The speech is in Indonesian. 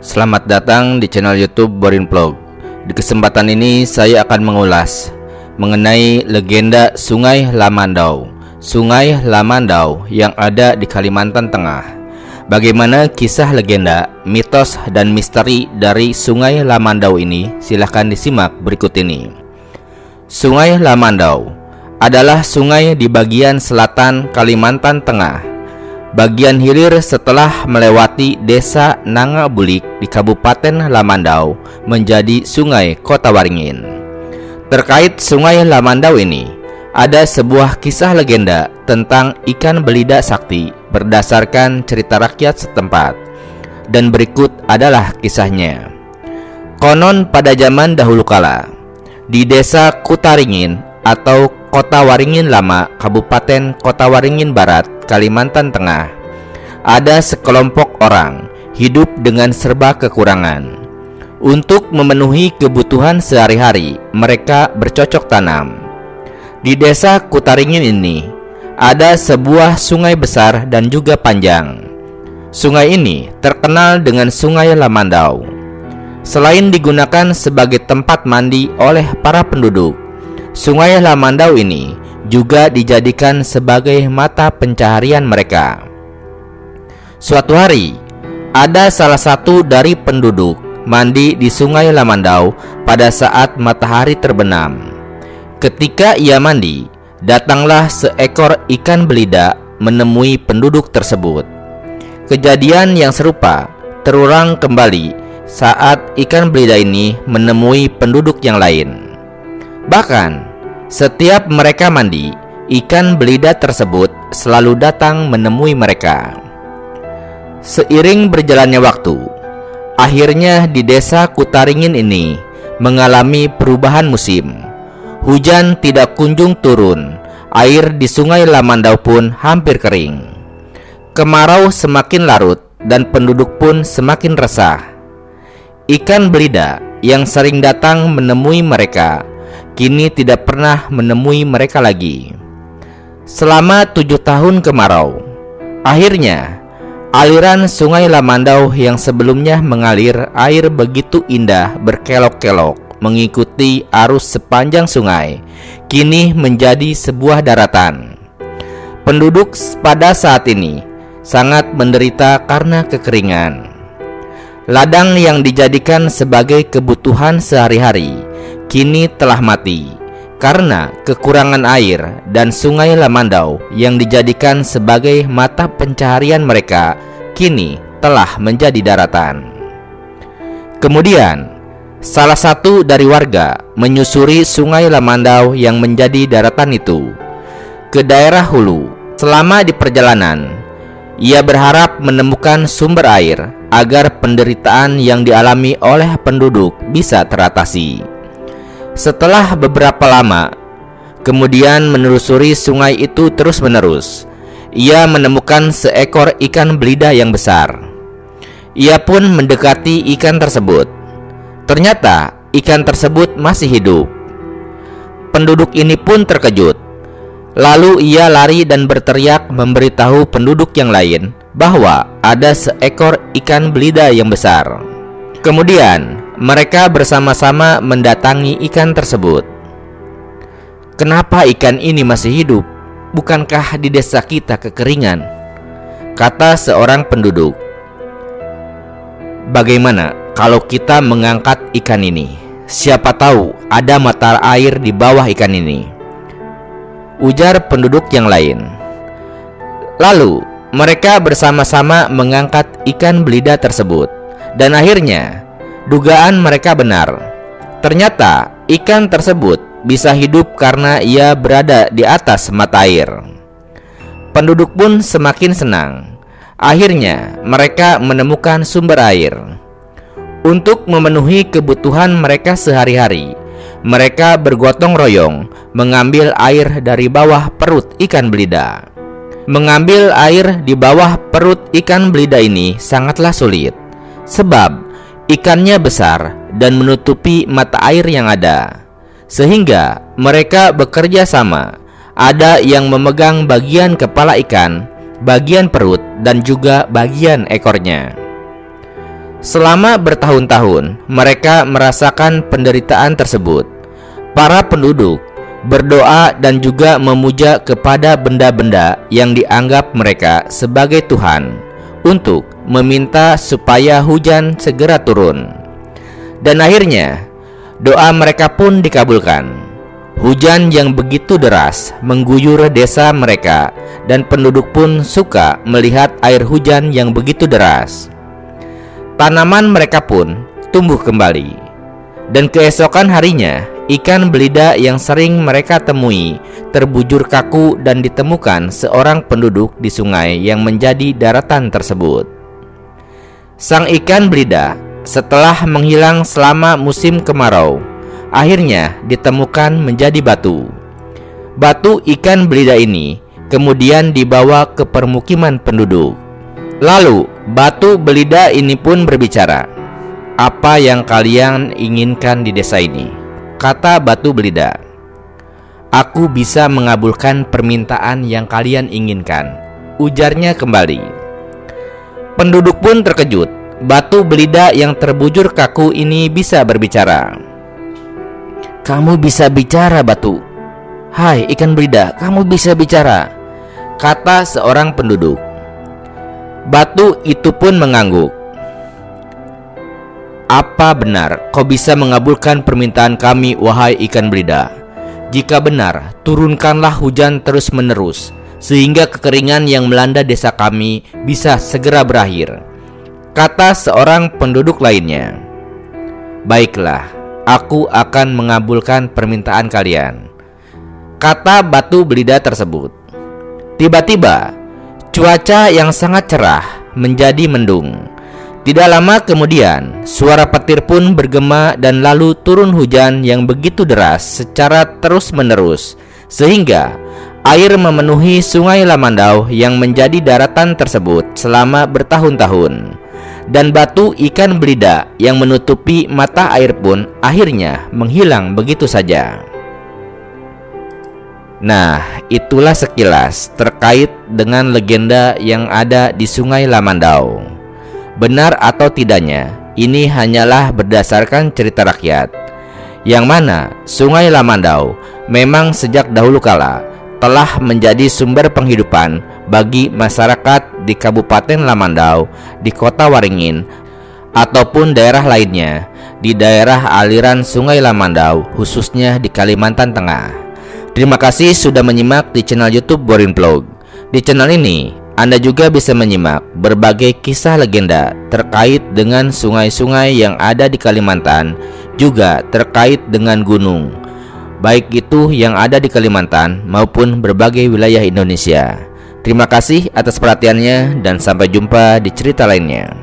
Selamat datang di channel YouTube Borin Vlog. Di kesempatan ini saya akan mengulas mengenai legenda Sungai Lamandau. Sungai Lamandau yang ada di Kalimantan Tengah. Bagaimana kisah legenda, mitos, dan misteri dari Sungai Lamandau ini? Silahkan disimak berikut ini. Sungai Lamandau adalah sungai di bagian selatan Kalimantan Tengah, bagian hilir setelah melewati desa Nangabulik di Kabupaten Lamandau menjadi sungai Kota Waringin. Terkait Sungai Lamandau ini, ada sebuah kisah legenda tentang ikan belida sakti berdasarkan cerita rakyat setempat. Dan berikut adalah kisahnya. Konon pada zaman dahulu kala, di desa Kutaringin atau Kota Waringin Lama, Kabupaten Kota Waringin Barat, Kalimantan Tengah, ada sekelompok orang hidup dengan serba kekurangan. Untuk memenuhi kebutuhan sehari-hari, mereka bercocok tanam. Di desa Kutaringin ini ada sebuah sungai besar dan juga panjang. Sungai ini terkenal dengan Sungai Lamandau. Selain digunakan sebagai tempat mandi oleh para penduduk, Sungai Lamandau ini juga dijadikan sebagai mata pencaharian mereka. Suatu hari, ada salah satu dari penduduk mandi di Sungai Lamandau pada saat matahari terbenam. Ketika ia mandi, datanglah seekor ikan belida menemui penduduk tersebut. Kejadian yang serupa terulang kembali saat ikan belida ini menemui penduduk yang lain. Bahkan, setiap mereka mandi, ikan belida tersebut selalu datang menemui mereka. Seiring berjalannya waktu, akhirnya di desa Kutaringin ini mengalami perubahan musim. Hujan tidak kunjung turun, air di Sungai Lamandau pun hampir kering. Kemarau semakin larut dan penduduk pun semakin resah. Ikan belida yang sering datang menemui mereka kini tidak pernah menemui mereka lagi. Selama 7 tahun kemarau, akhirnya aliran Sungai Lamandau yang sebelumnya mengalir air begitu indah berkelok-kelok mengikuti arus sepanjang sungai, kini menjadi sebuah daratan. Penduduk pada saat ini sangat menderita karena kekeringan. Ladang yang dijadikan sebagai kebutuhan sehari-hari kini telah mati karena kekurangan air, dan Sungai Lamandau yang dijadikan sebagai mata pencaharian mereka kini telah menjadi daratan. Kemudian, salah satu dari warga menyusuri Sungai Lamandau yang menjadi daratan itu ke daerah hulu. Selama di perjalanan, ia berharap menemukan sumber air agar penderitaan yang dialami oleh penduduk bisa teratasi. Setelah beberapa lama, kemudian menelusuri sungai itu terus-menerus, ia menemukan seekor ikan belida yang besar. Ia pun mendekati ikan tersebut. Ternyata ikan tersebut masih hidup. Penduduk ini pun terkejut. Lalu ia lari dan berteriak memberitahu penduduk yang lain bahwa ada seekor ikan belida yang besar. Kemudian mereka bersama-sama mendatangi ikan tersebut. "Kenapa ikan ini masih hidup? Bukankah di desa kita kekeringan?" kata seorang penduduk. "Bagaimana kalau kita mengangkat ikan ini? Siapa tahu ada mata air di bawah ikan ini," ujar penduduk yang lain. Lalu mereka bersama-sama mengangkat ikan belida tersebut, dan akhirnya dugaan mereka benar. Ternyata ikan tersebut bisa hidup karena ia berada di atas mata air. Penduduk pun semakin senang. Akhirnya mereka menemukan sumber air. Untuk memenuhi kebutuhan mereka sehari-hari, mereka bergotong royong mengambil air dari bawah perut ikan belida. Mengambil air di bawah perut ikan belida ini sangatlah sulit, sebab ikannya besar dan menutupi mata air yang ada. Sehingga mereka bekerja sama. Ada yang memegang bagian kepala ikan, bagian perut, dan juga bagian ekornya. Selama bertahun-tahun mereka merasakan penderitaan tersebut. Para penduduk berdoa dan juga memuja kepada benda-benda yang dianggap mereka sebagai Tuhan untuk meminta supaya hujan segera turun. Dan akhirnya doa mereka pun dikabulkan. Hujan yang begitu deras mengguyur desa mereka, dan penduduk pun suka melihat air hujan yang begitu deras. Tanaman mereka pun tumbuh kembali. Dan keesokan harinya, ikan belida yang sering mereka temui terbujur kaku dan ditemukan seorang penduduk di sungai yang menjadi daratan tersebut. Sang ikan belida setelah menghilang selama musim kemarau, akhirnya ditemukan menjadi batu. Batu ikan belida ini kemudian dibawa ke permukiman penduduk. Lalu batu belida ini pun berbicara, "Apa yang kalian inginkan di desa ini?" Kata batu belida, "Aku bisa mengabulkan permintaan yang kalian inginkan," ujarnya kembali. Penduduk pun terkejut. Batu belida yang terbujur kaku ini bisa berbicara. "Kamu bisa bicara, batu. Hai ikan belida, kamu bisa bicara," kata seorang penduduk. Batu itu pun mengangguk. "Apa benar kau bisa mengabulkan permintaan kami, wahai ikan belida? Jika benar, turunkanlah hujan terus-menerus, sehingga kekeringan yang melanda desa kami bisa segera berakhir," kata seorang penduduk lainnya. "Baiklah, aku akan mengabulkan permintaan kalian," kata batu belida tersebut. Tiba-tiba, cuaca yang sangat cerah menjadi mendung. Tidak lama kemudian, suara petir pun bergema dan lalu turun hujan yang begitu deras secara terus-menerus, sehingga air memenuhi Sungai Lamandau yang menjadi daratan tersebut selama bertahun-tahun. Dan batu ikan belida yang menutupi mata air pun akhirnya menghilang begitu saja. Nah, itulah sekilas terkait dengan legenda yang ada di Sungai Lamandau. Benar atau tidaknya, ini hanyalah berdasarkan cerita rakyat, yang mana Sungai Lamandau memang sejak dahulu kala telah menjadi sumber penghidupan bagi masyarakat di Kabupaten Lamandau, di Kota Waringin, ataupun daerah lainnya di daerah aliran Sungai Lamandau, khususnya di Kalimantan Tengah. Terima kasih sudah menyimak di channel YouTube Borin Vlog. Di channel ini Anda juga bisa menyimak berbagai kisah legenda terkait dengan sungai-sungai yang ada di Kalimantan, juga terkait dengan gunung, baik itu yang ada di Kalimantan maupun berbagai wilayah Indonesia. Terima kasih atas perhatiannya dan sampai jumpa di cerita lainnya.